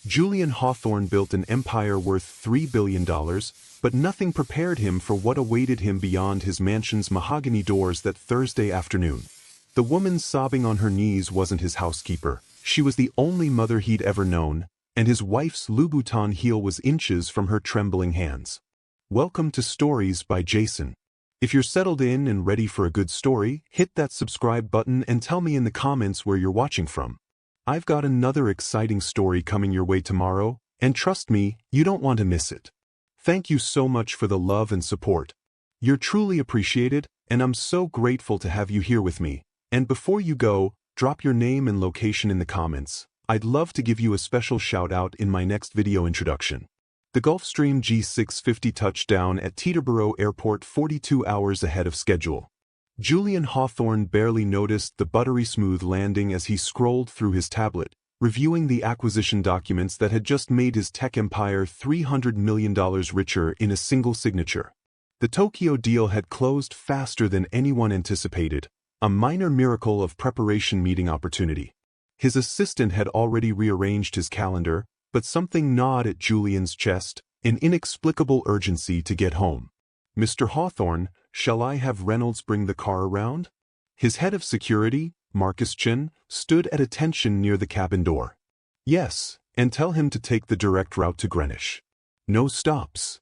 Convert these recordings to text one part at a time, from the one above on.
Julian Hawthorne built an empire worth $3 billion, but nothing prepared him for what awaited him beyond his mansion's mahogany doors that Thursday afternoon. The woman sobbing on her knees wasn't his housekeeper. She was the only mother he'd ever known, and his wife's Louboutin heel was inches from her trembling hands. Welcome to Stories by Jason. If you're settled in and ready for a good story, hit that subscribe button and tell me in the comments where you're watching from. I've got another exciting story coming your way tomorrow, and trust me, you don't want to miss it. Thank you so much for the love and support. You're truly appreciated, and I'm so grateful to have you here with me. And before you go, drop your name and location in the comments. I'd love to give you a special shout out in my next video introduction. The Gulfstream G650 touched down at Teterboro Airport 42 hours ahead of schedule. Julian Hawthorne barely noticed the buttery smooth landing as he scrolled through his tablet, reviewing the acquisition documents that had just made his tech empire $300 million richer in a single signature. The Tokyo deal had closed faster than anyone anticipated, a minor miracle of preparation meeting opportunity. His assistant had already rearranged his calendar, but something gnawed at Julian's chest, an inexplicable urgency to get home. "Mr. Hawthorne, shall I have Reynolds bring the car around?" His head of security, Marcus Chin, stood at attention near the cabin door. "Yes, and tell him to take the direct route to Greenwich. No stops."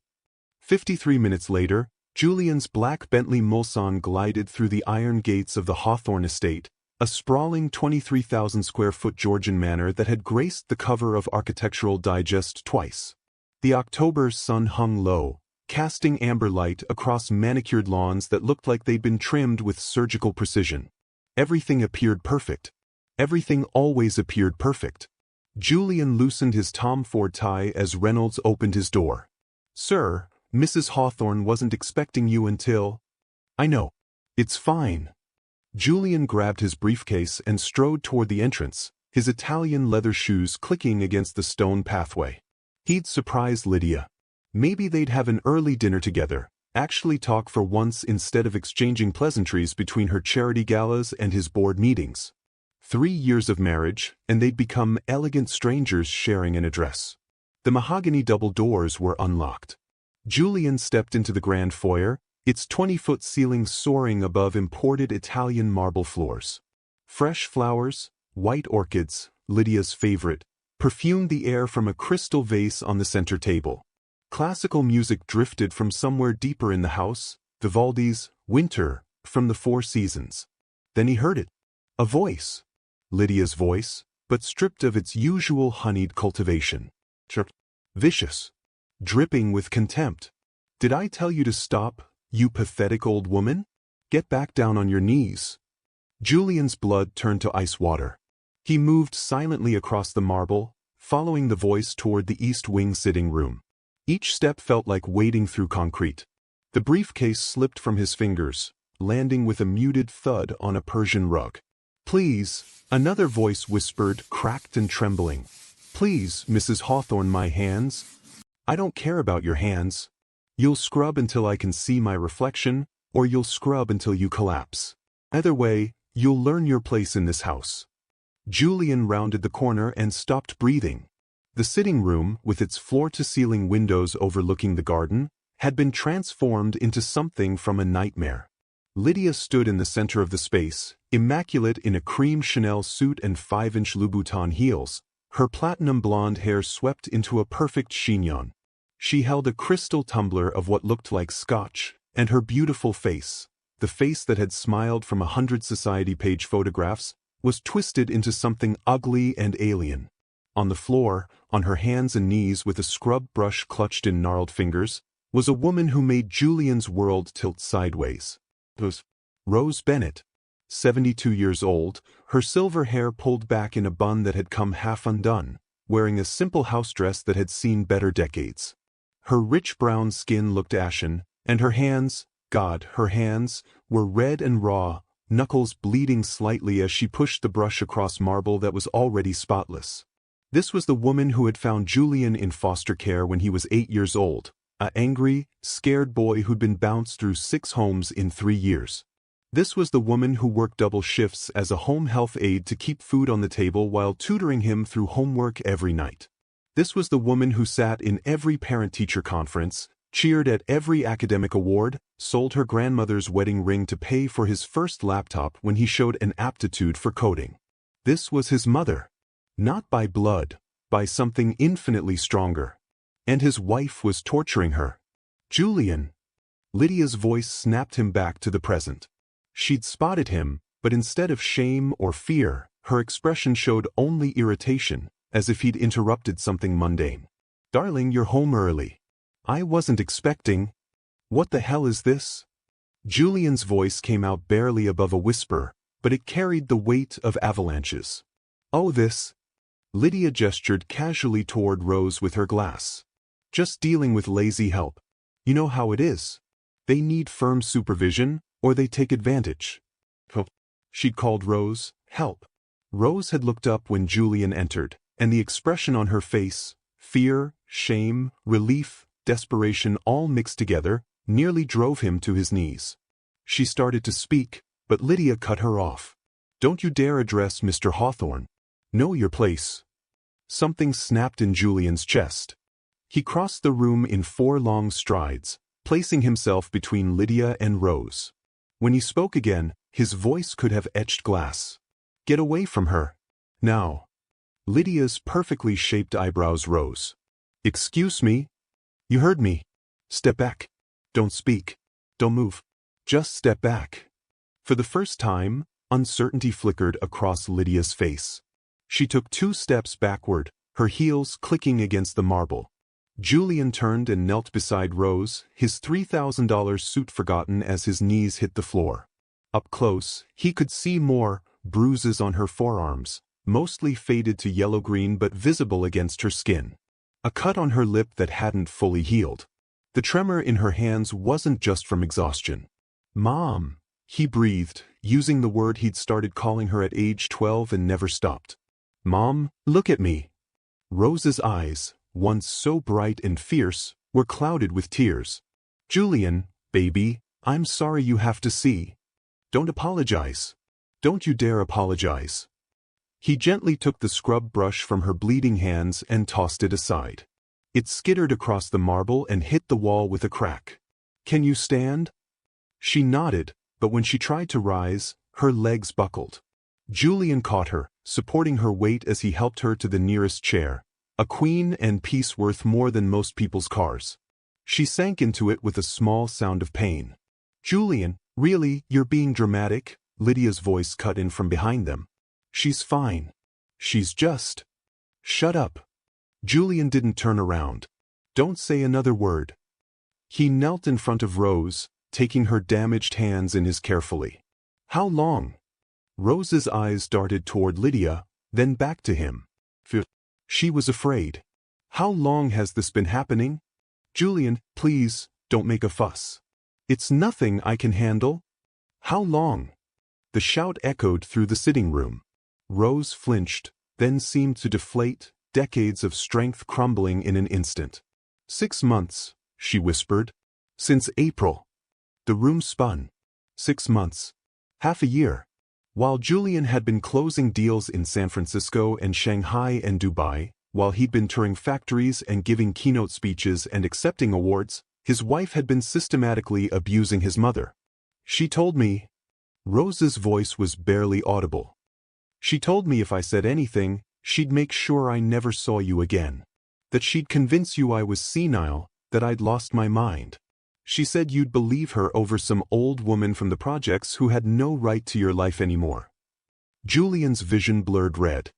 53 minutes later, Julian's black Bentley Mulsanne glided through the iron gates of the Hawthorne estate, a sprawling 23,000-square-foot Georgian manor that had graced the cover of Architectural Digest twice. The October sun hung low, casting amber light across manicured lawns that looked like they'd been trimmed with surgical precision. Everything appeared perfect. Everything always appeared perfect. Julian loosened his Tom Ford tie as Reynolds opened his door. "Sir, Mrs. Hawthorne wasn't expecting you until—" "I know. It's fine." Julian grabbed his briefcase and strode toward the entrance, his Italian leather shoes clicking against the stone pathway. He'd surprise Lydia. Maybe they'd have an early dinner together, actually talk for once instead of exchanging pleasantries between her charity galas and his board meetings. 3 years of marriage, and they'd become elegant strangers sharing an address. The mahogany double doors were unlocked. Julian stepped into the grand foyer, its 20-foot ceiling soaring above imported Italian marble floors. Fresh flowers, white orchids, Lydia's favorite, perfumed the air from a crystal vase on the center table. Classical music drifted from somewhere deeper in the house, Vivaldi's Winter from the Four Seasons. Then he heard it. A voice. Lydia's voice, but stripped of its usual honeyed cultivation. Vicious. Dripping with contempt. "Did I tell you to stop, you pathetic old woman? Get back down on your knees." Julian's blood turned to ice water. He moved silently across the marble, following the voice toward the east wing sitting room. Each step felt like wading through concrete. The briefcase slipped from his fingers, landing with a muted thud on a Persian rug. "Please," another voice whispered, cracked and trembling. "Please, Mrs. Hawthorne, my hands." "I don't care about your hands. You'll scrub until I can see my reflection, or you'll scrub until you collapse. Either way, you'll learn your place in this house." Julian rounded the corner and stopped breathing. The sitting room, with its floor-to-ceiling windows overlooking the garden, had been transformed into something from a nightmare. Lydia stood in the center of the space, immaculate in a cream Chanel suit and 5-inch Louboutin heels, her platinum blonde hair swept into a perfect chignon. She held a crystal tumbler of what looked like scotch, and her beautiful face, the face that had smiled from 100 Society page photographs, was twisted into something ugly and alien. On the floor, on her hands and knees with a scrub brush clutched in gnarled fingers, was a woman who made Julian's world tilt sideways. It was Rose Bennett. 72 years old, her silver hair pulled back in a bun that had come half undone, wearing a simple house dress that had seen better decades. Her rich brown skin looked ashen, and her hands, her hands, were red and raw, knuckles bleeding slightly as she pushed the brush across marble that was already spotless. This was the woman who had found Julian in foster care when he was 8 years old, an angry, scared boy who'd been bounced through 6 homes in 3 years. This was the woman who worked double shifts as a home health aide to keep food on the table while tutoring him through homework every night. This was the woman who sat in every parent-teacher conference, cheered at every academic award, sold her grandmother's wedding ring to pay for his first laptop when he showed an aptitude for coding. This was his mother. Not by blood, by something infinitely stronger. And his wife was torturing her. Julian. Lydia's voice snapped him back to the present. She'd spotted him, but instead of shame or fear, her expression showed only irritation, as if he'd interrupted something mundane. Darling, you're home early. I wasn't expecting. What the hell is this? Julian's voice came out barely above a whisper, but it carried the weight of avalanches. Oh, this. Lydia gestured casually toward Rose with her glass. Just dealing with lazy help. You know how it is. They need firm supervision, or they take advantage. Help. She'd called Rose, help. Rose had looked up when Julian entered, and the expression on her face, fear, shame, relief, desperation all mixed together, nearly drove him to his knees. She started to speak, but Lydia cut her off. Don't you dare address Mr. Hawthorne. Know your place. Something snapped in Julian's chest. He crossed the room in 4 long strides, placing himself between Lydia and Rose. When he spoke again, his voice could have etched glass. Get away from her. Now. Lydia's perfectly shaped eyebrows rose. Excuse me? You heard me. Step back. Don't speak. Don't move. Just step back. For the first time, uncertainty flickered across Lydia's face. She took 2 steps backward, her heels clicking against the marble. Julian turned and knelt beside Rose, his $3,000 suit forgotten as his knees hit the floor. Up close, he could see more, bruises on her forearms, mostly faded to yellow-green but visible against her skin. A cut on her lip that hadn't fully healed. The tremor in her hands wasn't just from exhaustion. Mom, he breathed, using the word he'd started calling her at age 12 and never stopped. Mom, look at me. Rose's eyes, once so bright and fierce, were clouded with tears. Julian, baby, I'm sorry you have to see. Don't apologize. Don't you dare apologize. He gently took the scrub brush from her bleeding hands and tossed it aside. It skittered across the marble and hit the wall with a crack. Can you stand? She nodded, but when she tried to rise, her legs buckled. Julian caught her, supporting her weight as he helped her to the nearest chair. A queen and piece worth more than most people's cars. She sank into it with a small sound of pain. Julian, really, you're being dramatic? Lydia's voice cut in from behind them. She's fine. She's just. Shut up. Julian didn't turn around. Don't say another word. He knelt in front of Rose, taking her damaged hands in his carefully. How long? Rose's eyes darted toward Lydia, then back to him. She was afraid. How long has this been happening? Julian, please, don't make a fuss. It's nothing I can handle. How long? The shout echoed through the sitting room. Rose flinched, then seemed to deflate, decades of strength crumbling in an instant. 6 months, she whispered. Since April. The room spun. 6 months. Half a year. While Julian had been closing deals in San Francisco and Shanghai and Dubai, while he'd been touring factories and giving keynote speeches and accepting awards, his wife had been systematically abusing his mother. She told me. Rose's voice was barely audible. She told me if I said anything, she'd make sure I never saw you again. That she'd convince you I was senile, that I'd lost my mind. She said you'd believe her over some old woman from the projects who had no right to your life anymore. Julian's vision blurred red.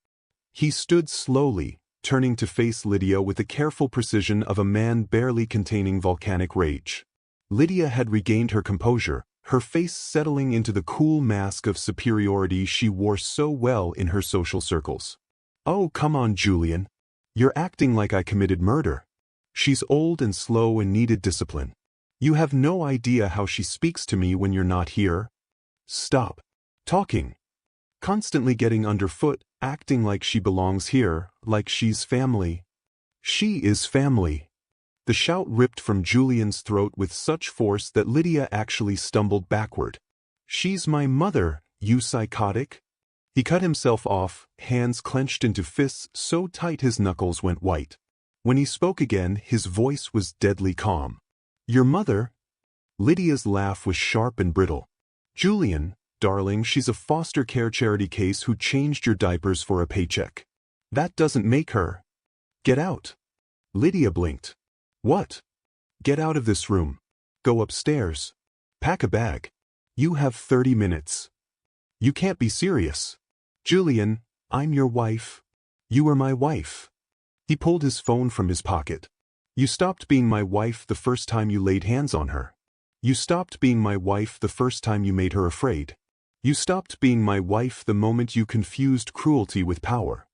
He stood slowly, turning to face Lydia with the careful precision of a man barely containing volcanic rage. Lydia had regained her composure, her face settling into the cool mask of superiority she wore so well in her social circles. Oh, come on, Julian. You're acting like I committed murder. She's old and slow and needed discipline. You have no idea how she speaks to me when you're not here. Stop talking. Constantly getting underfoot, acting like she belongs here, like she's family. She is family. The shout ripped from Julian's throat with such force that Lydia actually stumbled backward. She's my mother, you psychotic. He cut himself off, hands clenched into fists so tight his knuckles went white. When he spoke again, his voice was deadly calm. Your mother? Lydia's laugh was sharp and brittle. Julian, darling, she's a foster care charity case who changed your diapers for a paycheck. That doesn't make her. Get out. Lydia blinked. What? Get out of this room. Go upstairs. Pack a bag. You have 30 minutes. You can't be serious. Julian, I'm your wife. You are my wife. He pulled his phone from his pocket. You stopped being my wife the first time you laid hands on her. You stopped being my wife the first time you made her afraid. You stopped being my wife the moment you confused cruelty with power.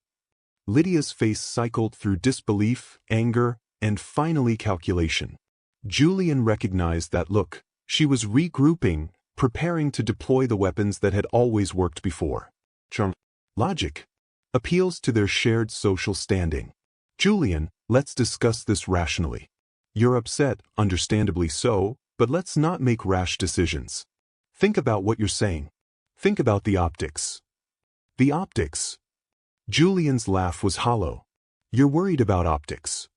Lydia's face cycled through disbelief, anger, and finally calculation. Julian recognized that look. She was regrouping, preparing to deploy the weapons that had always worked before. Charm. Logic. Appeals to their shared social standing. Julian, let's discuss this rationally. You're upset, understandably so, but let's not make rash decisions. Think about what you're saying. Think about the optics. The optics. Julian's laugh was hollow. You're worried about optics.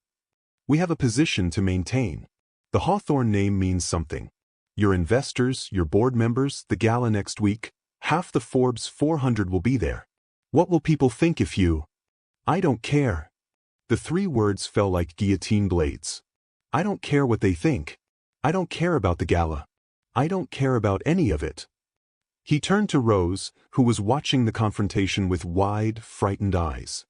We have a position to maintain. The Hawthorne name means something. Your investors, your board members, the gala next week, half the Forbes 400 will be there. What will people think if you... I don't care. The 3 words fell like guillotine blades. I don't care what they think. I don't care about the gala. I don't care about any of it. He turned to Rose, who was watching the confrontation with wide, frightened eyes.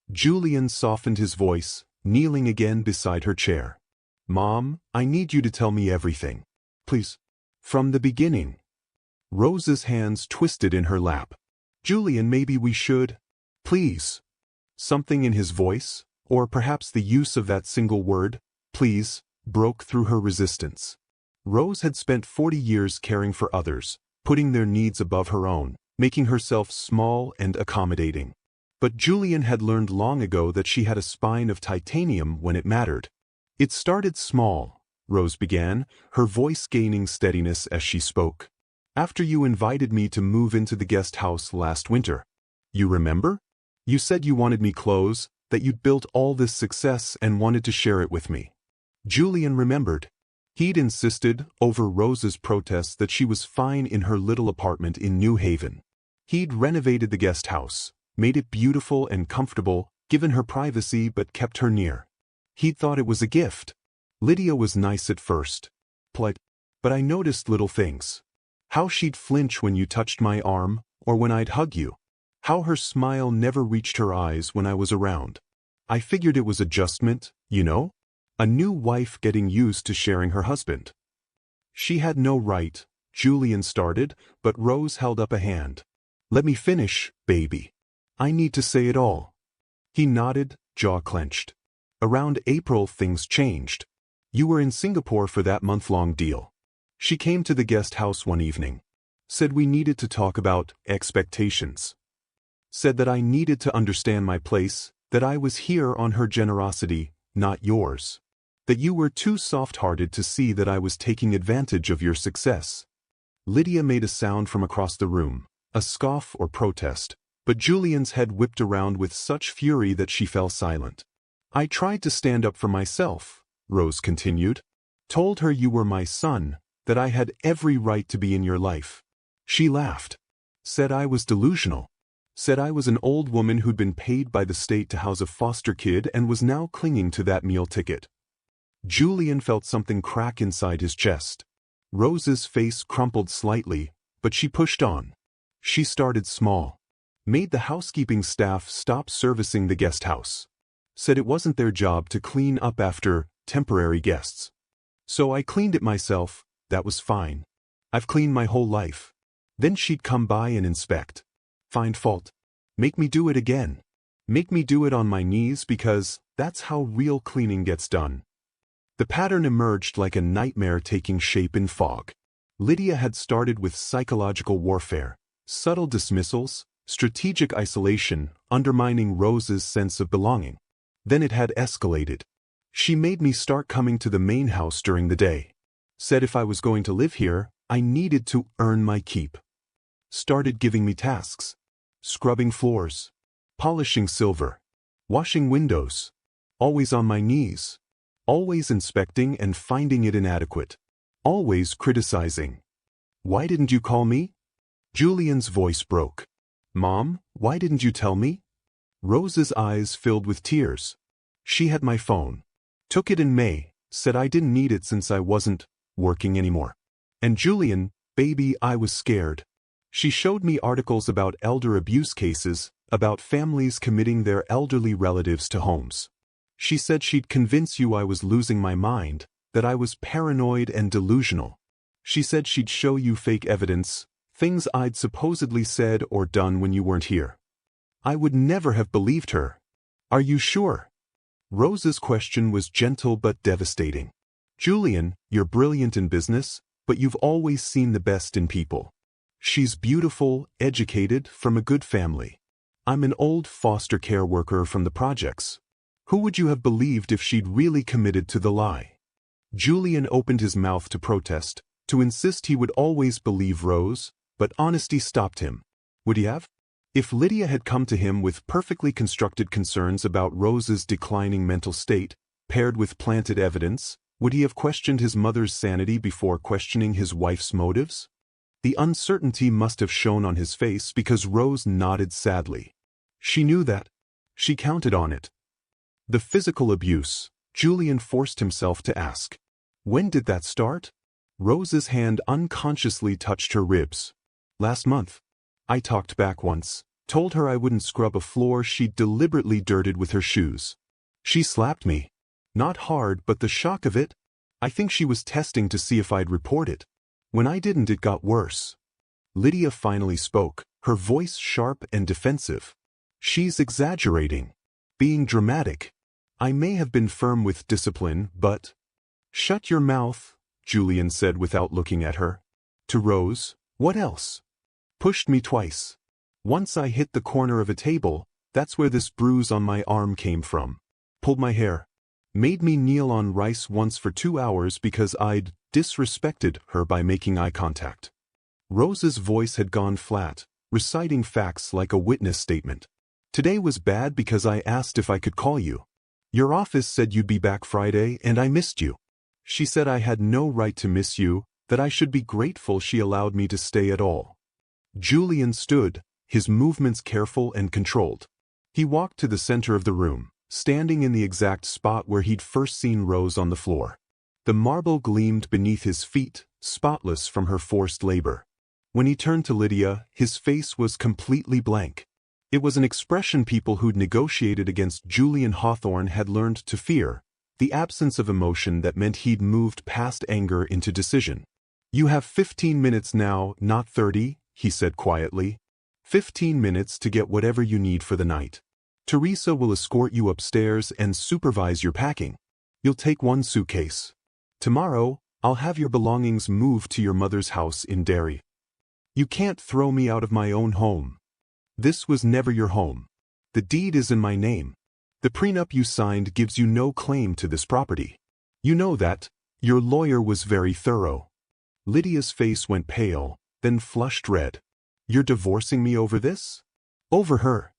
Julian softened his voice, kneeling again beside her chair. Mom, I need you to tell me everything. Please. From the beginning. Rose's hands twisted in her lap. Julian, maybe we should. Please. Something in his voice, or perhaps the use of that single word, please, broke through her resistance. Rose had spent 40 years caring for others, putting their needs above her own, making herself small and accommodating. But Julian had learned long ago that she had a spine of titanium when it mattered. It started small, Rose began, her voice gaining steadiness as she spoke. After you invited me to move into the guest house last winter. You remember? You said you wanted me close, that you'd built all this success and wanted to share it with me. Julian remembered. He'd insisted, over Rose's protests, that she was fine in her little apartment in New Haven. He'd renovated the guest house, made it beautiful and comfortable, given her privacy but kept her near. He'd thought it was a gift. Lydia was nice at first. Polite. But I noticed little things. How she'd flinch when you touched my arm, or when I'd hug you. How her smile never reached her eyes when I was around. I figured it was adjustment, you know? A new wife getting used to sharing her husband. She had no right, Julian started, but Rose held up a hand. Let me finish, baby. I need to say it all. He nodded, jaw clenched. Around April things changed. You were in Singapore for that month-long deal. She came to the guest house one evening. Said we needed to talk about expectations. Said that I needed to understand my place, that I was here on her generosity, not yours. That you were too soft-hearted to see that I was taking advantage of your success. Lydia made a sound from across the room, a scoff or protest, but Julian's head whipped around with such fury that she fell silent. I tried to stand up for myself, Rose continued. Told her you were my son, that I had every right to be in your life. She laughed. Said I was delusional. Said I was an old woman who'd been paid by the state to house a foster kid and was now clinging to that meal ticket. Julian felt something crack inside his chest. Rose's face crumpled slightly, but she pushed on. She started small. Made the housekeeping staff stop servicing the guest house. Said it wasn't their job to clean up after temporary guests. So I cleaned it myself, that was fine. I've cleaned my whole life. Then she'd come by and inspect. Find fault. Make me do it again. Make me do it on my knees because that's how real cleaning gets done. The pattern emerged like a nightmare taking shape in fog. Lydia had started with psychological warfare, subtle dismissals, strategic isolation, undermining Rose's sense of belonging. Then it had escalated. She made me start coming to the main house during the day. Said if I was going to live here, I needed to earn my keep. Started giving me tasks. Scrubbing floors. Polishing silver. Washing windows. Always on my knees. Always inspecting and finding it inadequate. Always criticizing. Why didn't you call me? Julian's voice broke. Mom, why didn't you tell me? Rose's eyes filled with tears. She had my phone. Took it in May, said I didn't need it since I wasn't working anymore. And Julian, baby, I was scared. She showed me articles about elder abuse cases, about families committing their elderly relatives to homes. She said she'd convince you I was losing my mind, that I was paranoid and delusional. She said she'd show you fake evidence, things I'd supposedly said or done when you weren't here. I would never have believed her. Are you sure? Rose's question was gentle but devastating. Julian, you're brilliant in business, but you've always seen the best in people. She's beautiful, educated, from a good family. I'm an old foster care worker from the projects. Who would you have believed if she'd really committed to the lie? Julian opened his mouth to protest, to insist he would always believe Rose, but honesty stopped him. Would he have? If Lydia had come to him with perfectly constructed concerns about Rose's declining mental state, paired with planted evidence, would he have questioned his mother's sanity before questioning his wife's motives? The uncertainty must have shown on his face because Rose nodded sadly. She knew that. She counted on it. The physical abuse, Julian forced himself to ask. When did that start? Rose's hand unconsciously touched her ribs. Last month. I talked back once, told her I wouldn't scrub a floor she'd deliberately dirted with her shoes. She slapped me. Not hard, but the shock of it? I think she was testing to see if I'd report it. When I didn't, it got worse. Lydia finally spoke, her voice sharp and defensive. She's exaggerating. Being dramatic. I may have been firm with discipline, but... Shut your mouth, Julian said without looking at her. To Rose, what else? Pushed me twice. Once I hit the corner of a table, that's where this bruise on my arm came from. Pulled my hair. Made me kneel on rice once for 2 hours because I'd disrespected her by making eye contact. Rose's voice had gone flat, reciting facts like a witness statement. Today was bad because I asked if I could call you. Your office said you'd be back Friday and I missed you. She said I had no right to miss you, that I should be grateful she allowed me to stay at all. Julian stood, his movements careful and controlled. He walked to the center of the room, standing in the exact spot where he'd first seen Rose on the floor. The marble gleamed beneath his feet, spotless from her forced labor. When he turned to Lydia, his face was completely blank. It was an expression people who'd negotiated against Julian Hawthorne had learned to fear, the absence of emotion that meant he'd moved past anger into decision. You have 15 minutes now, not 30, he said quietly. 15 minutes to get whatever you need for the night. Teresa will escort you upstairs and supervise your packing. You'll take 1 suitcase. Tomorrow, I'll have your belongings moved to your mother's house in Derry. You can't throw me out of my own home. This was never your home. The deed is in my name. The prenup you signed gives you no claim to this property. You know that. Your lawyer was very thorough. Lydia's face went pale, then flushed red. You're divorcing me over this? Over her.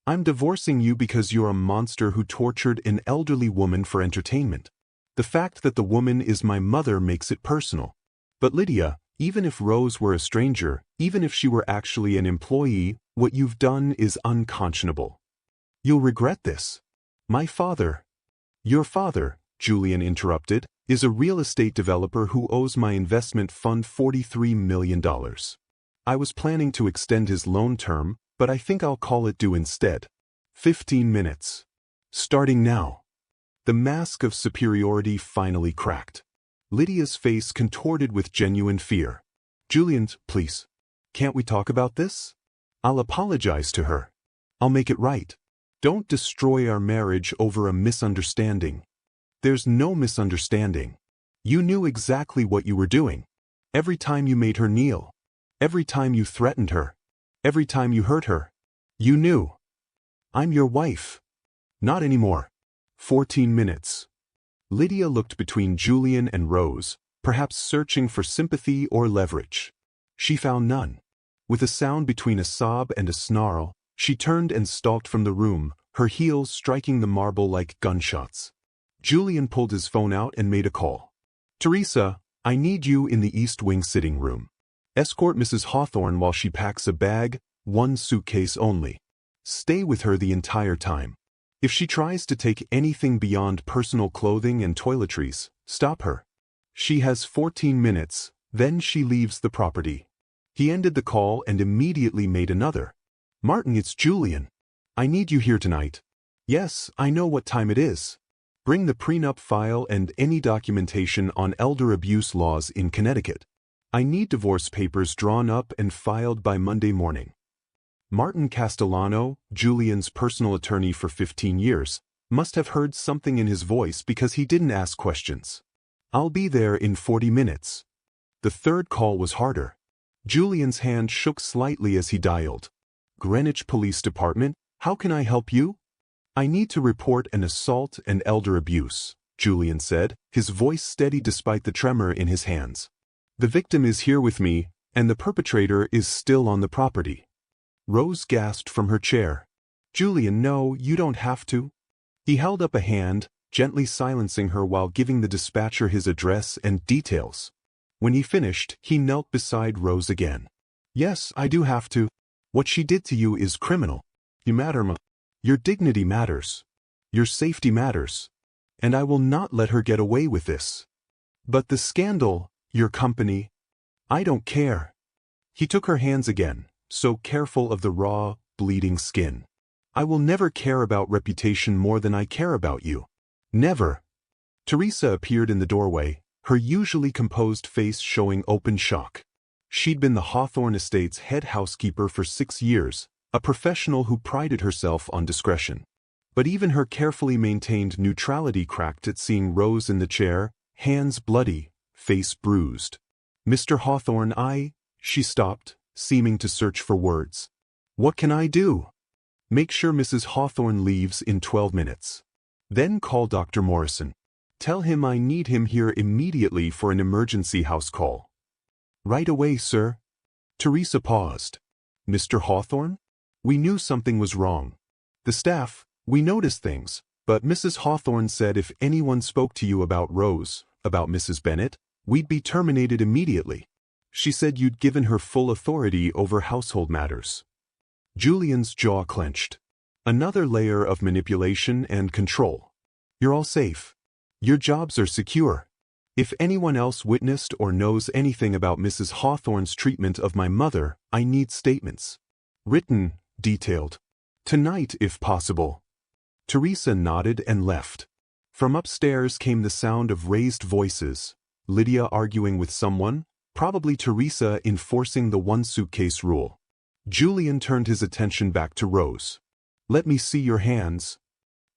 I'm divorcing you because you're a monster who tortured an elderly woman for entertainment. The fact that the woman is my mother makes it personal. But Lydia, even if Rose were a stranger, even if she were actually an employee, what you've done is unconscionable. You'll regret this. My father. Your father, Julian interrupted, is a real estate developer who owes my investment fund $43 million. I was planning to extend his loan term, but I think I'll call it due instead. 15 minutes. Starting now. The mask of superiority finally cracked. Lydia's face contorted with genuine fear. Julian, please. Can't we talk about this? I'll apologize to her. I'll make it right. Don't destroy our marriage over a misunderstanding. There's no misunderstanding. You knew exactly what you were doing. Every time you made her kneel. Every time you threatened her. Every time you hurt her. You knew. I'm your wife. Not anymore. 14 minutes. Lydia looked between Julian and Rose, perhaps searching for sympathy or leverage. She found none. With a sound between a sob and a snarl, she turned and stalked from the room, her heels striking the marble like gunshots. Julian pulled his phone out and made a call. "Teresa, I need you in the East Wing sitting room. Escort Mrs. Hawthorne while she packs a bag, one suitcase only. Stay with her the entire time. If she tries to take anything beyond personal clothing and toiletries, stop her. She has 14 minutes, then she leaves the property." He ended the call and immediately made another. "Martin, it's Julian. I need you here tonight." "Yes, I know what time it is. Bring the prenup file and any documentation on elder abuse laws in Connecticut. I need divorce papers drawn up and filed by Monday morning." Martin Castellano, Julian's personal attorney for 15 years, must have heard something in his voice because he didn't ask questions. "I'll be there in 40 minutes. The third call was harder. Julian's hand shook slightly as he dialed. "Greenwich Police Department, how can I help you?" "I need to report an assault and elder abuse," Julian said, his voice steady despite the tremor in his hands. "The victim is here with me, and the perpetrator is still on the property." Rose gasped from her chair. "Julian, no, you don't have to." He held up a hand, gently silencing her while giving the dispatcher his address and details. When he finished, he knelt beside Rose again. "Yes, I do have to. What she did to you is criminal. You matter, ma. Your dignity matters. Your safety matters. And I will not let her get away with this. But the scandal, your company, I don't care." He took her hands again, so careful of the raw, bleeding skin. "I will never care about reputation more than I care about you. Never." Teresa appeared in the doorway, her usually composed face showing open shock. She'd been the Hawthorne estate's head housekeeper for 6 years, a professional who prided herself on discretion. But even her carefully maintained neutrality cracked at seeing Rose in the chair, hands bloody, face bruised. "Mr. Hawthorne, She stopped, seeming to search for words. "What can I do?" "Make sure Mrs. Hawthorne leaves in 12 minutes. Then call Dr. Morrison. Tell him I need him here immediately for an emergency house call." "Right away, sir." Teresa paused. "Mr. Hawthorne? We knew something was wrong. The staff, we noticed things, but Mrs. Hawthorne said if anyone spoke to you about Rose, about Mrs. Bennett, we'd be terminated immediately. She said you'd given her full authority over household matters." Julian's jaw clenched. Another layer of manipulation and control. "You're all safe. Your jobs are secure. If anyone else witnessed or knows anything about Mrs. Hawthorne's treatment of my mother, I need statements. Written, detailed. Tonight if possible." Teresa nodded and left. From upstairs came the sound of raised voices, Lydia arguing with someone, probably Teresa enforcing the one-suitcase rule. Julian turned his attention back to Rose. "Let me see your hands."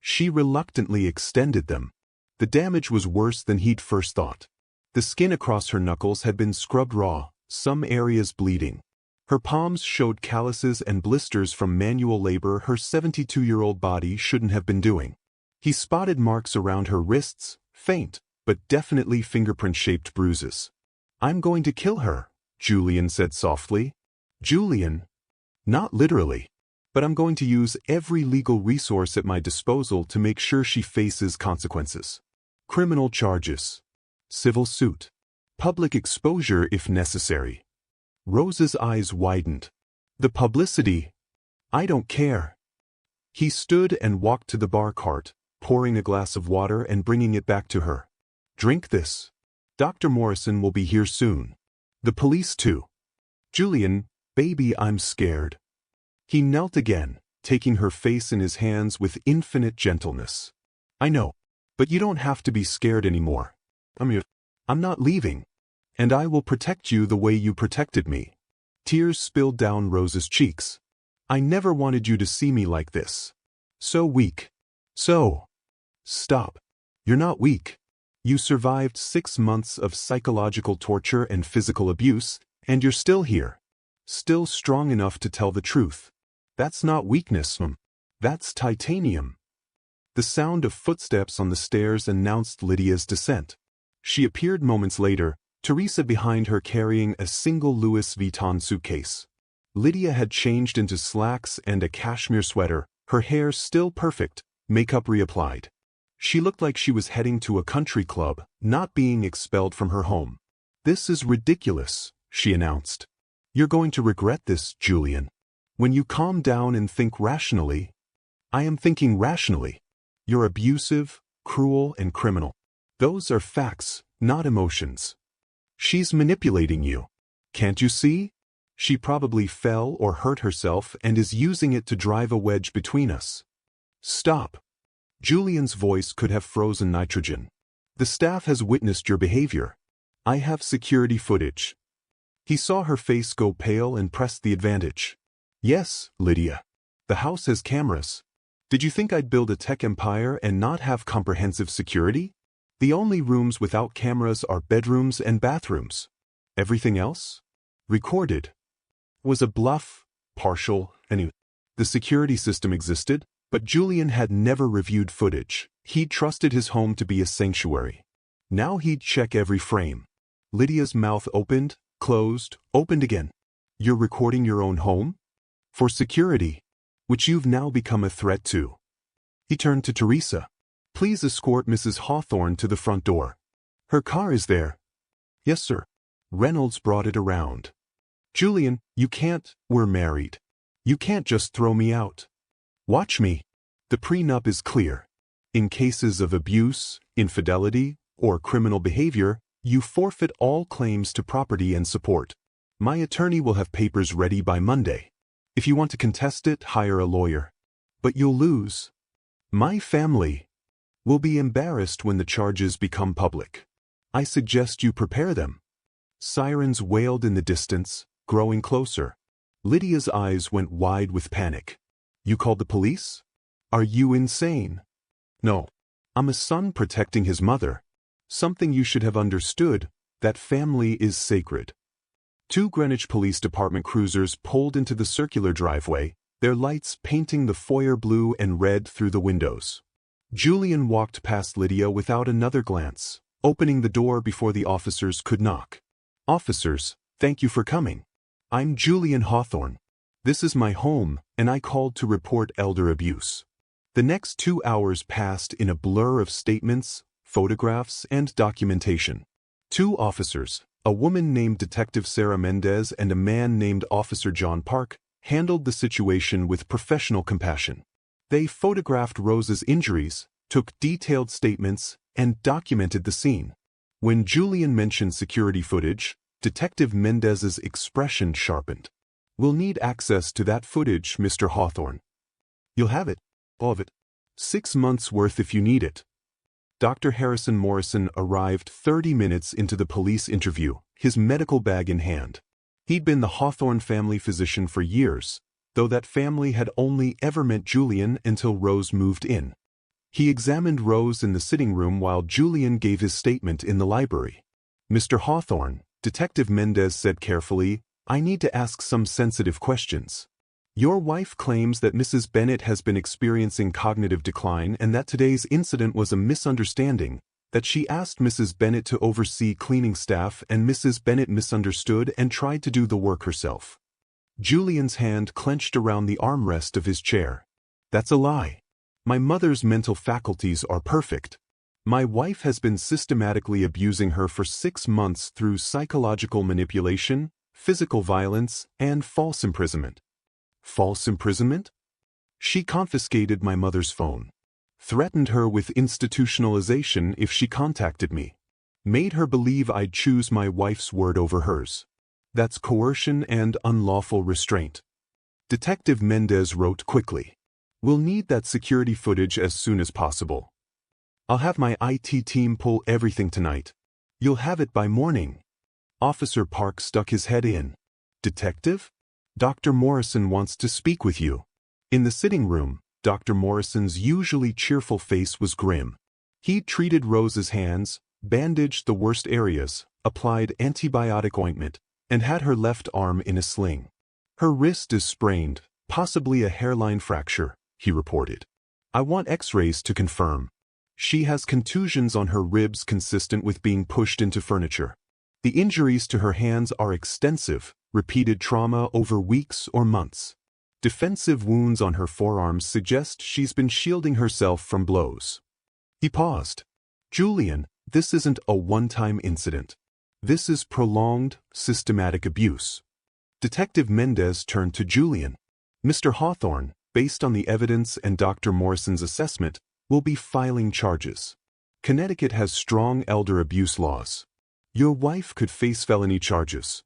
She reluctantly extended them. The damage was worse than he'd first thought. The skin across her knuckles had been scrubbed raw, some areas bleeding. Her palms showed calluses and blisters from manual labor her 72-year-old body shouldn't have been doing. He spotted marks around her wrists, faint, but definitely fingerprint-shaped bruises. "I'm going to kill her," Julian said softly. "Julian? Not literally. But I'm going to use every legal resource at my disposal to make sure she faces consequences. Criminal charges. Civil suit. Public exposure if necessary." Rose's eyes widened. "The publicity? I don't care." He stood and walked to the bar cart, pouring a glass of water and bringing it back to her. "Drink this. Dr. Morrison will be here soon. The police too. Julian, baby, I'm scared." He knelt again, taking her face in his hands with infinite gentleness. "I know, but you don't have to be scared anymore. I'm not leaving. And I will protect you the way you protected me." Tears spilled down Rose's cheeks. "I never wanted you to see me like this. So weak. So." "Stop. You're not weak. You survived 6 months of psychological torture and physical abuse, and you're still here. Still strong enough to tell the truth. That's not weakness, that's titanium." The sound of footsteps on the stairs announced Lydia's descent. She appeared moments later, Teresa behind her carrying a single Louis Vuitton suitcase. Lydia had changed into slacks and a cashmere sweater, Her hair still perfect, makeup reapplied. She looked like she was heading to a country club, not being expelled from her home. "This is ridiculous," she announced. "You're going to regret this, Julian. When you calm down and think rationally." "I am thinking rationally. You're abusive, cruel, and criminal. Those are facts, not emotions. She's manipulating you. Can't you see? She probably fell or hurt herself and is using it to drive a wedge between us." "Stop." Julian's voice could have frozen nitrogen. "The staff has witnessed your behavior. I have security footage." He saw her face go pale and pressed the advantage. "Yes, Lydia. The house has cameras. Did you think I'd build a tech empire and not have comprehensive security? The only rooms without cameras are bedrooms and bathrooms. Everything else? Recorded." Was a bluff, partial, anyway. The security system existed, but Julian had never reviewed footage. He'd trusted his home to be a sanctuary. Now he'd check every frame. Lydia's mouth opened, closed, opened again. "You're recording your own home? For security, which you've now become a threat to." He turned to Teresa. "Please escort Mrs. Hawthorne to the front door. Her car is there." "Yes, sir." Reynolds brought it around. "Julian, you can't, we're married. You can't just throw me out. Watch me. The prenup is clear. In cases of abuse, infidelity, or criminal behavior, you forfeit all claims to property and support. My attorney will have papers ready by Monday. If you want to contest it, hire a lawyer. But you'll lose. My family will be embarrassed when the charges become public. I suggest you prepare them." Sirens wailed in the distance, growing closer. Lydia's eyes went wide with panic. "You called the police? Are you insane?" "No. I'm a son protecting his mother. Something you should have understood, that family is sacred." Two Greenwich Police Department cruisers pulled into the circular driveway, their lights painting the foyer blue and red through the windows. Julian walked past Lydia without another glance, opening the door before the officers could knock. "Officers, thank you for coming. I'm Julian Hawthorne. This is my home, and I called to report elder abuse." The next 2 hours passed in a blur of statements, photographs, and documentation. Two officers, a woman named Detective Sarah Mendez and a man named Officer John Park, handled the situation with professional compassion. They photographed Rose's injuries, took detailed statements, and documented the scene. When Julian mentioned security footage, Detective Mendez's expression sharpened. "We'll need access to that footage, Mr. Hawthorne." "You'll have it. All of it. 6 months' worth if you need it." Dr. Harrison Morrison arrived 30 minutes into the police interview, his medical bag in hand. He'd been the Hawthorne family physician for years, though that family had only ever met Julian until Rose moved in. He examined Rose in the sitting room while Julian gave his statement in the library. "Mr. Hawthorne," Detective Mendez said carefully, "I need to ask some sensitive questions. Your wife claims that Mrs. Bennett has been experiencing cognitive decline and that today's incident was a misunderstanding, that she asked Mrs. Bennett to oversee cleaning staff and Mrs. Bennett misunderstood and tried to do the work herself." Julian's hand clenched around the armrest of his chair. "That's a lie. My mother's mental faculties are perfect. My wife has been systematically abusing her for 6 months through psychological manipulation, physical violence, and false imprisonment." "False imprisonment?" "She confiscated my mother's phone, threatened her with institutionalization if she contacted me, made her believe I'd choose my wife's word over hers. That's coercion and unlawful restraint." Detective Mendez wrote quickly. "We'll need that security footage as soon as possible. I'll have my IT team pull everything tonight. You'll have it by morning." Officer Park stuck his head in. "Detective? Dr. Morrison wants to speak with you." In the sitting room, Dr. Morrison's usually cheerful face was grim. He'd treated Rose's hands, bandaged the worst areas, applied antibiotic ointment, and had her left arm in a sling. "Her wrist is sprained, possibly a hairline fracture," he reported. "I want X-rays to confirm. She has contusions on her ribs consistent with being pushed into furniture. The injuries to her hands are extensive, repeated trauma over weeks or months." Defensive wounds on her forearms suggest she's been shielding herself from blows. He paused. Julian, this isn't a one-time incident. This is prolonged, systematic abuse. Detective Mendez turned to Julian. Mr. Hawthorne, based on the evidence and Dr. Morrison's assessment, will be filing charges. Connecticut has strong elder abuse laws. Your wife could face felony charges.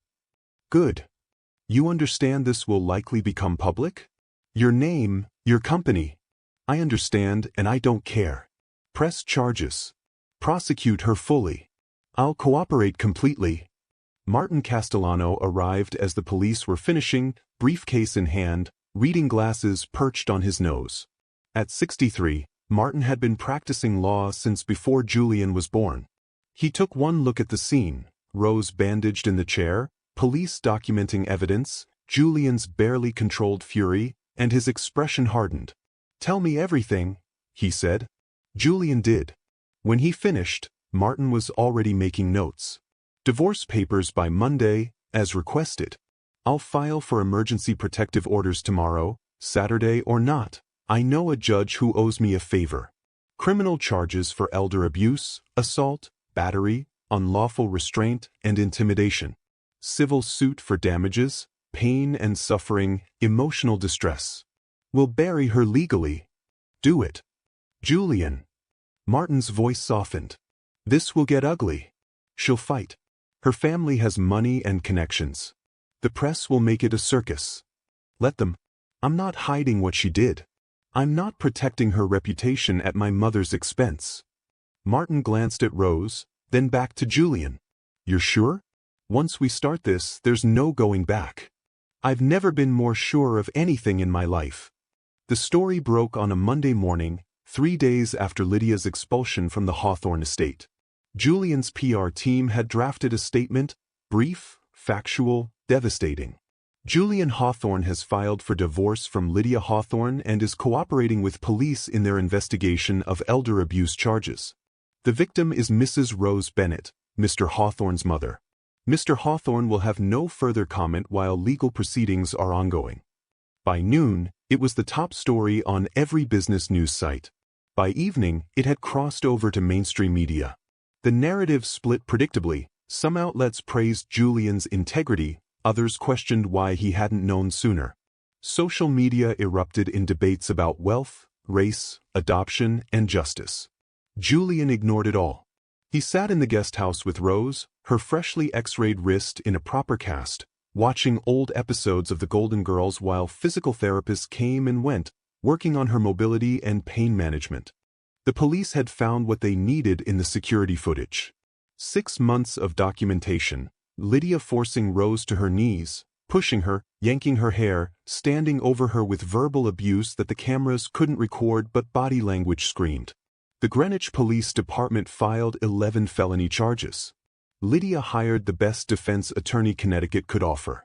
Good. You understand this will likely become public? Your name, your company. I understand and I don't care. Press charges. Prosecute her fully. I'll cooperate completely. Martin Castellano arrived as the police were finishing, briefcase in hand, reading glasses perched on his nose. At 63, Martin had been practicing law since before Julian was born. He took one look at the scene, Rose bandaged in the chair, police documenting evidence, Julian's barely controlled fury, and his expression hardened. "Tell me everything," he said. Julian did. When he finished, Martin was already making notes. "Divorce papers by Monday, as requested. I'll file for emergency protective orders tomorrow, Saturday or not. I know a judge who owes me a favor. Criminal charges for elder abuse, assault, battery, unlawful restraint, and intimidation. Civil suit for damages, pain and suffering, emotional distress. We'll bury her legally. Do it. Julian." Martin's voice softened. "This will get ugly. She'll fight. Her family has money and connections. The press will make it a circus. Let them. I'm not hiding what she did. I'm not protecting her reputation at my mother's expense." Martin glanced at Rose, then back to Julian. "You're sure? Once we start this, there's no going back." "I've never been more sure of anything in my life." The story broke on a Monday morning, 3 days after Lydia's expulsion from the Hawthorne estate. Julian's PR team had drafted a statement, brief, factual, devastating. Julian Hawthorne has filed for divorce from Lydia Hawthorne and is cooperating with police in their investigation of elder abuse charges. The victim is Mrs. Rose Bennett, Mr. Hawthorne's mother. Mr. Hawthorne will have no further comment while legal proceedings are ongoing. By noon, it was the top story on every business news site. By evening, it had crossed over to mainstream media. The narrative split predictably. Some outlets praised Julian's integrity, others questioned why he hadn't known sooner. Social media erupted in debates about wealth, race, adoption, and justice. Julian ignored it all. He sat in the guest house with Rose, her freshly x-rayed wrist in a proper cast, watching old episodes of The Golden Girls while physical therapists came and went, working on her mobility and pain management. The police had found what they needed in the security footage. 6 months of documentation, Lydia forcing Rose to her knees, pushing her, yanking her hair, standing over her with verbal abuse that the cameras couldn't record but body language screamed. The Greenwich Police Department filed 11 felony charges. Lydia hired the best defense attorney Connecticut could offer.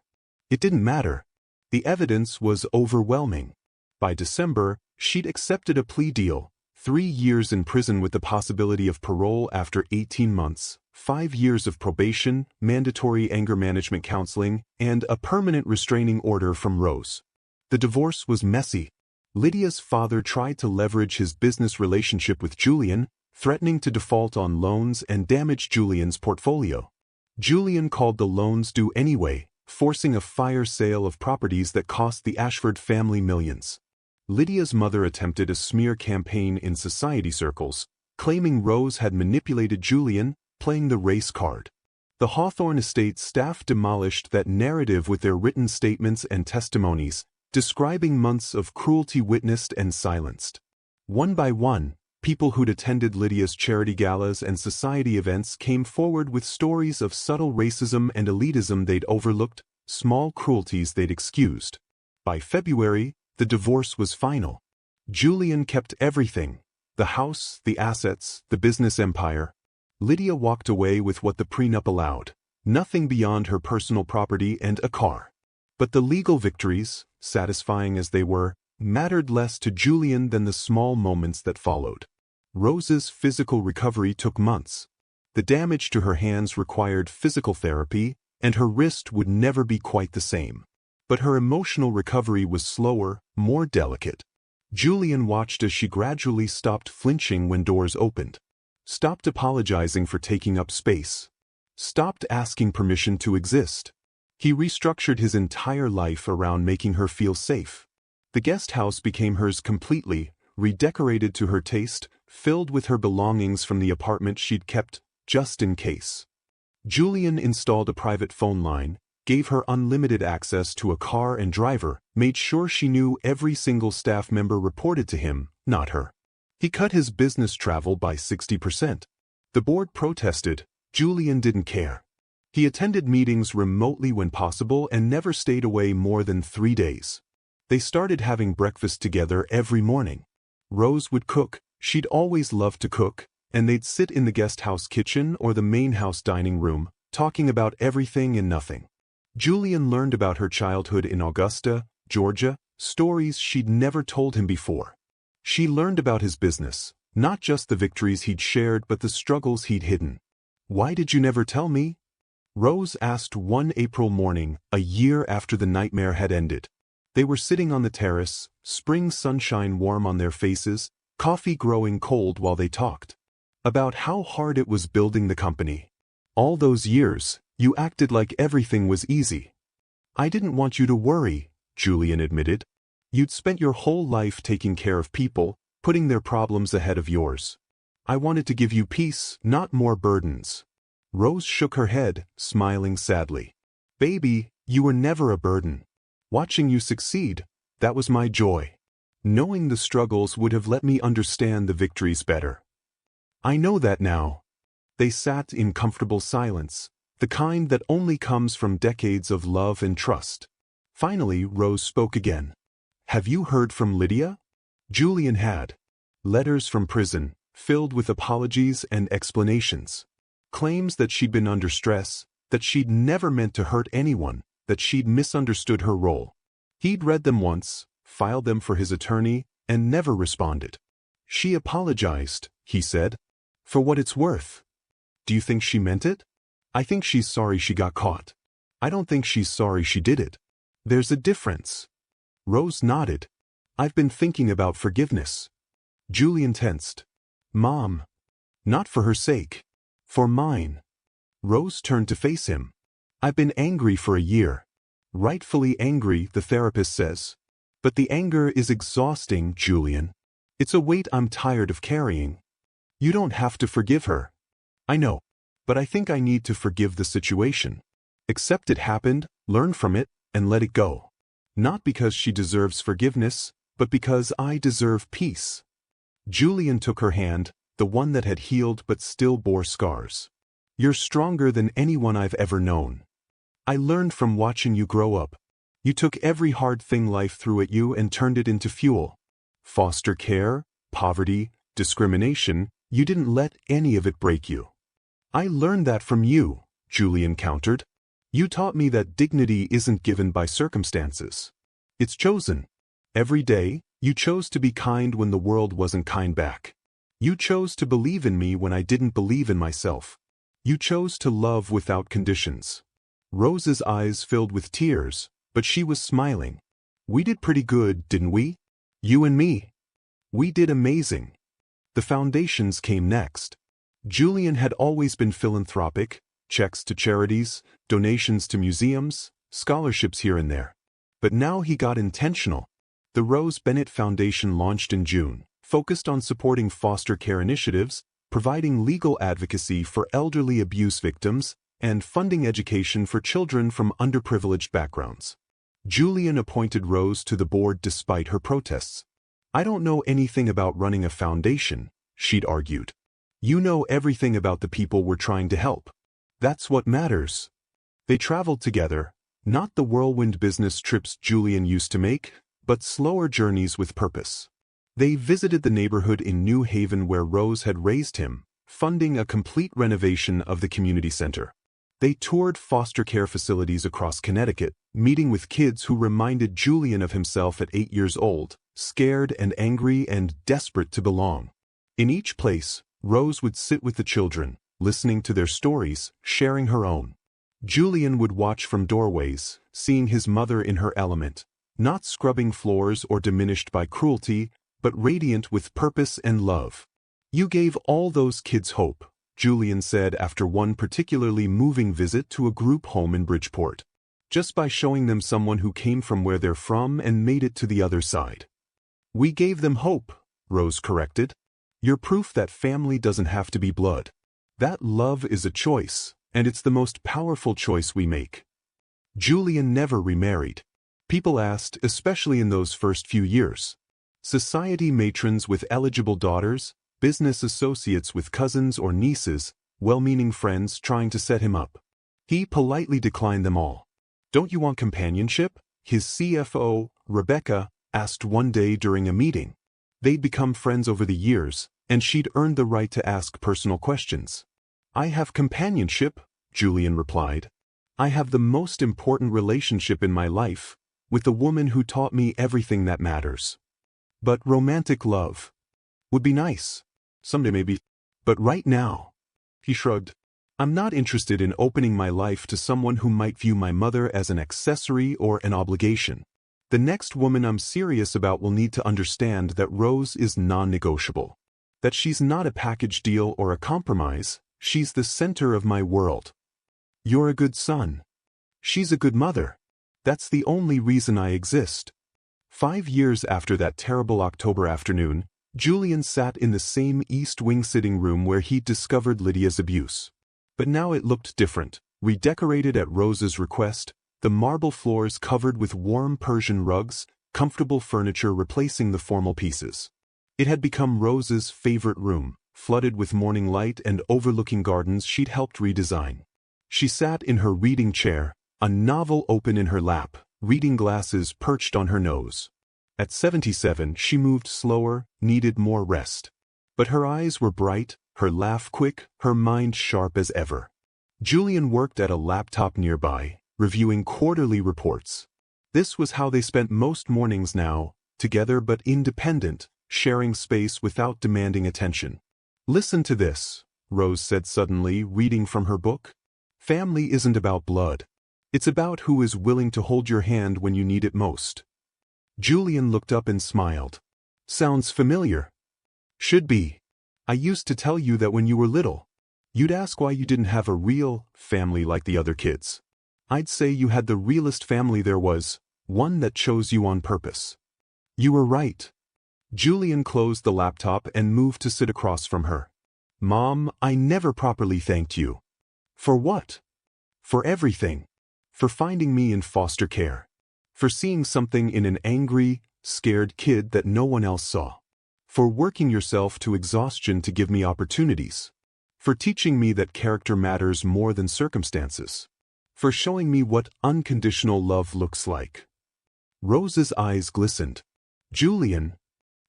It didn't matter. The evidence was overwhelming. By December, she'd accepted a plea deal, 3 years in prison with the possibility of parole after 18 months, 5 years of probation, mandatory anger management counseling, and a permanent restraining order from Rose. The divorce was messy. Lydia's father tried to leverage his business relationship with Julian, threatening to default on loans and damage Julian's portfolio. Julian called the loans due anyway, forcing a fire sale of properties that cost the Ashford family millions. Lydia's mother attempted a smear campaign in society circles, claiming Rose had manipulated Julian, playing the race card. The Hawthorne estate staff demolished that narrative with their written statements and testimonies, describing months of cruelty witnessed and silenced. One by one, people who'd attended Lydia's charity galas and society events came forward with stories of subtle racism and elitism they'd overlooked, small cruelties they'd excused. By February, the divorce was final. Julian kept everything: the house, the assets, the business empire. Lydia walked away with what the prenup allowed, nothing beyond her personal property and a car. But the legal victories, satisfying as they were, mattered less to Julian than the small moments that followed. Rose's physical recovery took months. The damage to her hands required physical therapy, and her wrist would never be quite the same. But her emotional recovery was slower, more delicate. Julian watched as she gradually stopped flinching when doors opened, stopped apologizing for taking up space, stopped asking permission to exist. He restructured his entire life around making her feel safe. The guest house became hers completely, redecorated to her taste, filled with her belongings from the apartment she'd kept just in case. Julian installed a private phone line, gave her unlimited access to a car and driver, made sure she knew every single staff member reported to him, not her. He cut his business travel by 60%. The board protested. Julian didn't care. He attended meetings remotely when possible and never stayed away more than 3 days. They started having breakfast together every morning. Rose would cook. She'd always loved to cook, and they'd sit in the guest house kitchen or the main house dining room, talking about everything and nothing. Julian learned about her childhood in Augusta, Georgia, stories she'd never told him before. She learned about his business, not just the victories he'd shared but the struggles he'd hidden. "Why did you never tell me?" Rose asked one April morning, a year after the nightmare had ended. They were sitting on the terrace, spring sunshine warm on their faces, coffee growing cold while they talked. About how hard it was building the company. "All those years, you acted like everything was easy." "I didn't want you to worry," Julian admitted. "You'd spent your whole life taking care of people, putting their problems ahead of yours. I wanted to give you peace, not more burdens." Rose shook her head, smiling sadly. "Baby, you were never a burden. Watching you succeed, that was my joy. Knowing the struggles would have let me understand the victories better. I know that now." They sat in comfortable silence, the kind that only comes from decades of love and trust. Finally, Rose spoke again. "Have you heard from Lydia?" Julian had. Letters from prison, filled with apologies and explanations. Claims that she'd been under stress, that she'd never meant to hurt anyone, that she'd misunderstood her role. He'd read them once, filed them for his attorney, and never responded. "She apologized," he said. "For what it's worth." "Do you think she meant it?" "I think she's sorry she got caught. I don't think she's sorry she did it. There's a difference." Rose nodded. "I've been thinking about forgiveness." Julian tensed. "Mom." "Not for her sake. For mine." Rose turned to face him. "I've been angry for a year. Rightfully angry, the therapist says. But the anger is exhausting, Julian. It's a weight I'm tired of carrying. You don't have to forgive her." "I know. But I think I need to forgive the situation. Accept it happened, learn from it, and let it go. Not because she deserves forgiveness, but because I deserve peace." Julian took her hand, the one that had healed but still bore scars. "You're stronger than anyone I've ever known. I learned from watching you grow up. You took every hard thing life threw at you and turned it into fuel. Foster care, poverty, discrimination, you didn't let any of it break you." "I learned that from you," Julian countered. "You taught me that dignity isn't given by circumstances. It's chosen. Every day, you chose to be kind when the world wasn't kind back. You chose to believe in me when I didn't believe in myself. You chose to love without conditions." Rose's eyes filled with tears, but she was smiling. "We did pretty good, didn't we? You and me. We did amazing." The foundations came next. Julian had always been philanthropic, checks to charities, donations to museums, scholarships here and there. But now he got intentional. The Rose Bennett Foundation launched in June, focused on supporting foster care initiatives, providing legal advocacy for elderly abuse victims, and funding education for children from underprivileged backgrounds. Julian appointed Rose to the board despite her protests. "I don't know anything about running a foundation," she'd argued. "You know everything about the people we're trying to help. That's what matters." They traveled together, not the whirlwind business trips Julian used to make, but slower journeys with purpose. They visited the neighborhood in New Haven where Rose had raised him, funding a complete renovation of the community center. They toured foster care facilities across Connecticut, meeting with kids who reminded Julian of himself at 8 years old, scared and angry and desperate to belong. In each place, Rose would sit with the children, listening to their stories, sharing her own. Julian would watch from doorways, seeing his mother in her element, not scrubbing floors or diminished by cruelty, but radiant with purpose and love. "You gave all those kids hope," Julian said after one particularly moving visit to a group home in Bridgeport. "Just by showing them someone who came from where they're from and made it to the other side." "We gave them hope," Rose corrected. "You're proof that family doesn't have to be blood. That love is a choice, and it's the most powerful choice we make." Julian never remarried. People asked, especially in those first few years. Society matrons with eligible daughters, business associates with cousins or nieces, well-meaning friends trying to set him up. He politely declined them all. "Don't you want companionship?" his CFO, Rebecca, asked one day during a meeting. They'd become friends over the years, and she'd earned the right to ask personal questions. "I have companionship," Julian replied. "I have the most important relationship in my life, with the woman who taught me everything that matters. But romantic love would be nice. Someday maybe. But right now," he shrugged, "I'm not interested in opening my life to someone who might view my mother as an accessory or an obligation. The next woman I'm serious about will need to understand that Rose is non-negotiable. That she's not a package deal or a compromise, she's the center of my world. You're a good son. She's a good mother. That's the only reason I exist." 5 years after that terrible October afternoon, Julian sat in the same East Wing sitting room where he'd discovered Lydia's abuse. But now it looked different, redecorated at Rose's request, the marble floors covered with warm Persian rugs, comfortable furniture replacing the formal pieces. It had become Rose's favorite room, flooded with morning light and overlooking gardens she'd helped redesign. She sat in her reading chair, a novel open in her lap, reading glasses perched on her nose. At 77, she moved slower, needed more rest. But her eyes were bright, her laugh quick, her mind sharp as ever. Julian worked at a laptop nearby, reviewing quarterly reports. This was how they spent most mornings now, together but independent, sharing space without demanding attention. "Listen to this," Rose said suddenly, reading from her book. "Family isn't about blood. It's about who is willing to hold your hand when you need it most." Julian looked up and smiled. "Sounds familiar." "Should be. I used to tell you that when you were little. You'd ask why you didn't have a real family like the other kids. I'd say you had the realest family there was, one that chose you on purpose." "You were right." Julian closed the laptop and moved to sit across from her. "Mom, I never properly thanked you." "For what?" "For everything. For finding me in foster care. For seeing something in an angry, scared kid that no one else saw. For working yourself to exhaustion to give me opportunities. For teaching me that character matters more than circumstances. For showing me what unconditional love looks like." Rose's eyes glistened. "Julian,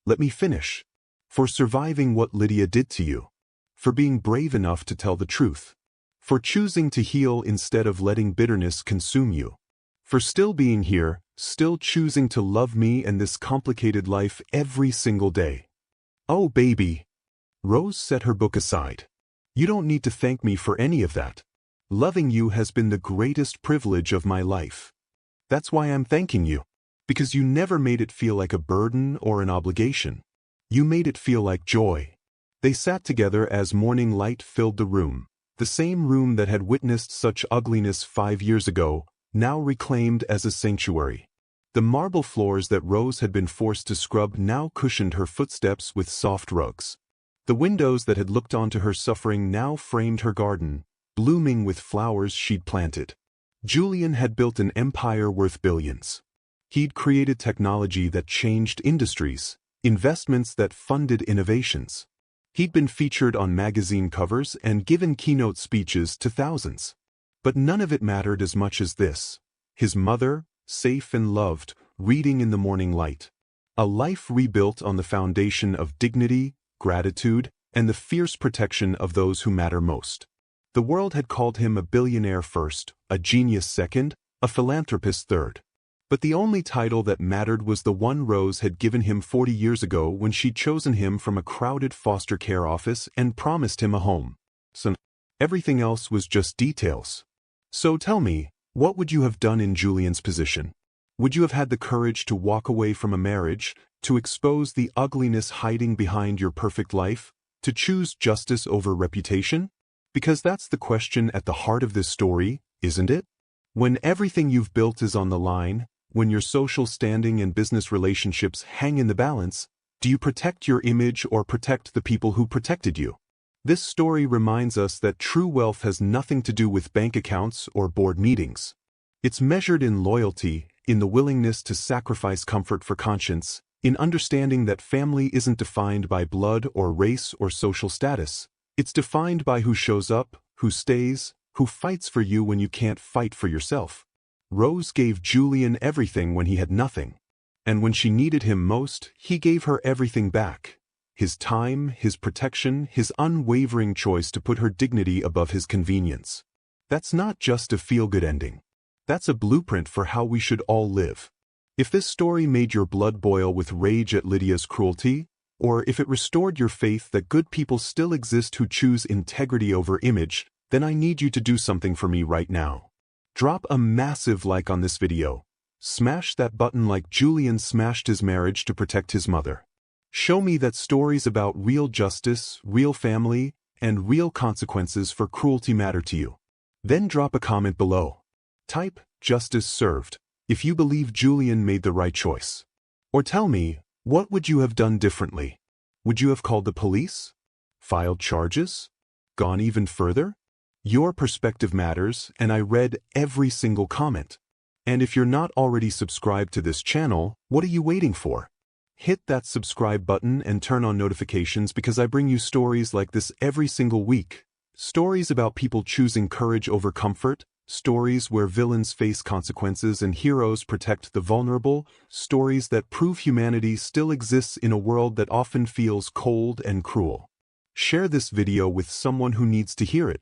let me finish. For surviving what Lydia did to you. For being brave enough to tell the truth. For choosing to heal instead of letting bitterness consume you. For still being here, still choosing to love me and this complicated life every single day." "Oh, baby." Rose set her book aside. "You don't need to thank me for any of that. Loving you has been the greatest privilege of my life. That's why I'm thanking you. Because you never made it feel like a burden or an obligation. You made it feel like joy." They sat together as morning light filled the room, the same room that had witnessed such ugliness 5 years ago, now reclaimed as a sanctuary. The marble floors that Rose had been forced to scrub now cushioned her footsteps with soft rugs. The windows that had looked onto her suffering now framed her garden, blooming with flowers she'd planted. Julian had built an empire worth billions. He'd created technology that changed industries, investments that funded innovations. He'd been featured on magazine covers and given keynote speeches to thousands. But none of it mattered as much as this. His mother, safe and loved, reading in the morning light. A life rebuilt on the foundation of dignity, gratitude, and the fierce protection of those who matter most. The world had called him a billionaire first, a genius second, a philanthropist third. But the only title that mattered was the one Rose had given him 40 years ago when she'd chosen him from a crowded foster care office and promised him a home. So everything else was just details. So tell me, what would you have done in Julian's position? Would you have had the courage to walk away from a marriage, to expose the ugliness hiding behind your perfect life, to choose justice over reputation? Because that's the question at the heart of this story, isn't it? When everything you've built is on the line, when your social standing and business relationships hang in the balance, do you protect your image or protect the people who protected you? This story reminds us that true wealth has nothing to do with bank accounts or board meetings. It's measured in loyalty, in the willingness to sacrifice comfort for conscience, in understanding that family isn't defined by blood or race or social status. It's defined by who shows up, who stays, who fights for you when you can't fight for yourself. Rose gave Julian everything when he had nothing. And when she needed him most, he gave her everything back. His time, his protection, his unwavering choice to put her dignity above his convenience. That's not just a feel-good ending. That's a blueprint for how we should all live. If this story made your blood boil with rage at Lydia's cruelty, or if it restored your faith that good people still exist who choose integrity over image, then I need you to do something for me right now. Drop a massive like on this video. Smash that button like Julian smashed his marriage to protect his mother. Show me that stories about real justice, real family, and real consequences for cruelty matter to you. Then drop a comment below. Type, "Justice served," if you believe Julian made the right choice. Or tell me, what would you have done differently? Would you have called the police? Filed charges? Gone even further? Your perspective matters, and I read every single comment. And if you're not already subscribed to this channel, what are you waiting for? Hit that subscribe button and turn on notifications because I bring you stories like this every single week. Stories about people choosing courage over comfort, stories where villains face consequences and heroes protect the vulnerable, stories that prove humanity still exists in a world that often feels cold and cruel. Share this video with someone who needs to hear it.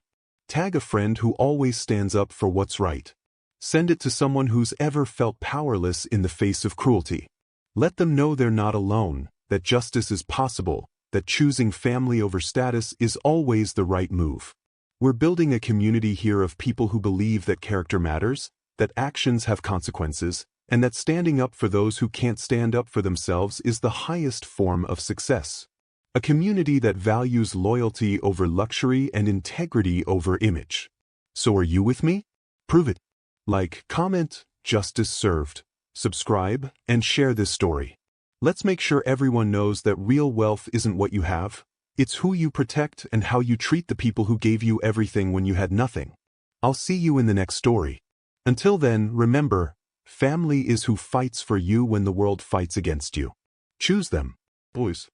Tag a friend who always stands up for what's right. Send it to someone who's ever felt powerless in the face of cruelty. Let them know they're not alone, that justice is possible, that choosing family over status is always the right move. We're building a community here of people who believe that character matters, that actions have consequences, and that standing up for those who can't stand up for themselves is the highest form of success. A community that values loyalty over luxury and integrity over image. So are you with me? Prove it. Like, comment, "Justice served," subscribe, and share this story. Let's make sure everyone knows that real wealth isn't what you have. It's who you protect and how you treat the people who gave you everything when you had nothing. I'll see you in the next story. Until then, remember, family is who fights for you when the world fights against you. Choose them, boys.